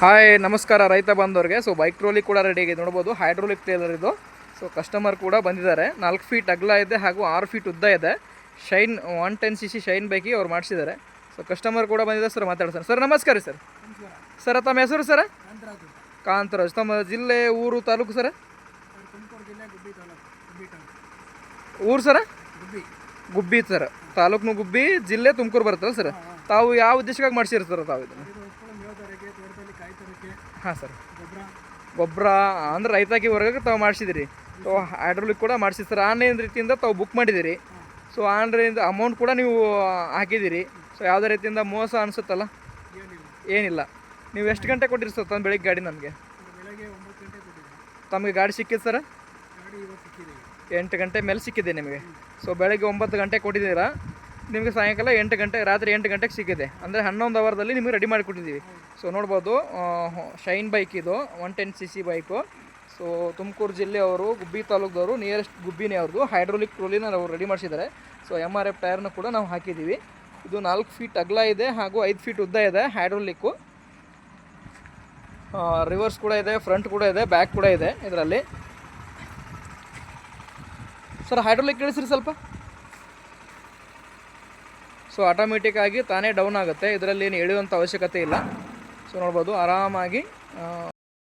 Hi ನಮಸ್ಕಾರ ರೈತ ಬಾಂಧವರಿಗೆ. ಸೊ ಬೈಕ್ ಟ್ರೋಲಿ ಕೂಡ ರೆಡಿ ಆಗಿದೆ ನೋಡ್ಬೋದು. ಹೈಡ್ರೋಲಿಕ್ ಟ್ರೇಲರ್ ಇದು. ಸೊ ಕಸ್ಟಮರ್ ಕೂಡ ಬಂದಿದ್ದಾರೆ. 4 ಫೀಟ್ ಅಗಲ ಇದೆ ಹಾಗೂ 6 ಫೀಟ್ ಉದ್ದ ಇದೆ. ಶೈನ್ 110cc ಶೈನ್ ಬೈಕಿಗೆ ಅವ್ರು ಮಾಡಿಸಿದ್ದಾರೆ. ಸೊ ಕಸ್ಟಮರ್ ಕೂಡ ಬಂದಿದ್ದಾರೆ. ಸರ್ ಮಾತಾಡ್ತಾರೆ. ಸರ್ ನಮಸ್ಕಾರ ರೀ. ಸರ್ ತಮ್ಮ ಹೆಸರು ಸರ್? ಕಾಂತರಾಜ್. ತಮ್ಮ ಜಿಲ್ಲೆ, ಊರು, ತಾಲೂಕು ಸರ್? ಊರು ಸರ್? ಗುಬ್ಬಿ ಸರ್. ತಾಲೂಕು ಗುಬ್ಬಿ, ಜಿಲ್ಲೆ ತುಮಕೂರು ಬರುತ್ತಲ್ಲ ಸರ್? ತಾವು ಯಾವ ಉದ್ದೇಶಕ್ಕಾಗಿ ಮಾಡಿಸಿರಿ ಸರ್ ತಾವು ಇದನ್ನು? ಹಾಂ ಸರ್. ಗೊಬ್ಬರ ಅಂದ್ರೆ ರೈತಾಕಿ ವರ್ಗಕ್ಕೆ ತಾವು ಮಾಡಿಸಿದಿರಿ. ಸೊ ಹೈಡ್ರೋಲಿಕ್ ಕೂಡ ಮಾಡಿಸಿರಿ ಸರ್. ಆನ್ಲೈನ್ ರೀತಿಯಿಂದ ತಾವು ಬುಕ್ ಮಾಡಿದ್ದೀರಿ. ಸೊ ಆನ್ಲೈನಿಂದ ಅಮೌಂಟ್ ಕೂಡ ನೀವು ಹಾಕಿದ್ದೀರಿ. ಸೊ ಯಾವುದೇ ರೀತಿಯಿಂದ ಮೋಸ ಅನಿಸುತ್ತಲ್ಲ? ಏನಿಲ್ಲ. ನೀವು ಎಷ್ಟು ಗಂಟೆ ಕೊಟ್ಟಿರಿ ಸರ್ ತಂದು ಬೆಳಿಗ್ಗೆ ಗಾಡಿ ನಮಗೆ? ತಮಗೆ ಗಾಡಿ ಸಿಕ್ಕಿದೆ ಸರ್? 8 ಗಂಟೆ ಮೇಲೆ ಸಿಕ್ಕಿದೆ ನಿಮಗೆ. ಸೊ ಬೆಳಗ್ಗೆ 9 ಗಂಟೆ ಕೊಟ್ಟಿದ್ದೀರಾ, ನಿಮಗೆ ಸಾಯಂಕಾಲ 8 ಗಂಟೆ, ರಾತ್ರಿ 8 ಗಂಟೆಗೆ ಸಿಕ್ಕಿದೆ. ಅಂದರೆ 11 ಅವರ್ದಲ್ಲಿ ನಿಮಗೆ ರೆಡಿ ಮಾಡಿಕೊಟ್ಟಿದ್ದೀವಿ. ಸೊ ನೋಡ್ಬೋದು, ಶೈನ್ ಬೈಕ್ ಇದು 110cc ಬೈಕು. ಸೊ ತುಮಕೂರು ಜಿಲ್ಲೆಯವರು, ಗುಬ್ಬಿ ತಾಲೂಕದವರು, ನಿಯರೆಸ್ಟ್ ಗುಬ್ಬಿನೇ ಅವ್ರದ್ದು. ಹೈಡ್ರೋಲಿಕ್ ಟ್ರೋಲಿನ ನಾವು ರೆಡಿ ಮಾಡಿಸಿದ್ದಾರೆ. ಸೊ MRF ಟೈರ್ನ ಕೂಡ ನಾವು ಹಾಕಿದ್ದೀವಿ. ಇದು 4 ಫೀಟ್ ಅಗಲ ಇದೆ ಹಾಗೂ 5 ಫೀಟ್ ಉದ್ದ ಇದೆ. ಹೈಡ್ರೋಲಿಕ್ಕು ರಿವರ್ಸ್ ಕೂಡ ಇದೆ, ಫ್ರಂಟ್ ಕೂಡ ಇದೆ, ಬ್ಯಾಕ್ ಕೂಡ ಇದೆ ಇದರಲ್ಲಿ. ಸರ್ ಹೈಡ್ರೋಲಿಕ್ ಇಳಿಸ್ರಿ ಸ್ವಲ್ಪ. ಸೊ ಆಟೋಮೆಟಿಕ್ ಆಗಿ ತಾನೇ ಡೌನ್ ಆಗುತ್ತೆ. ಇದರಲ್ಲಿ ಏನು ಎಳೆಯುವಂಥ ಅವಶ್ಯಕತೆ ಇಲ್ಲ. ಸೊ ನೋಡ್ಬೋದು ಆರಾಮಾಗಿ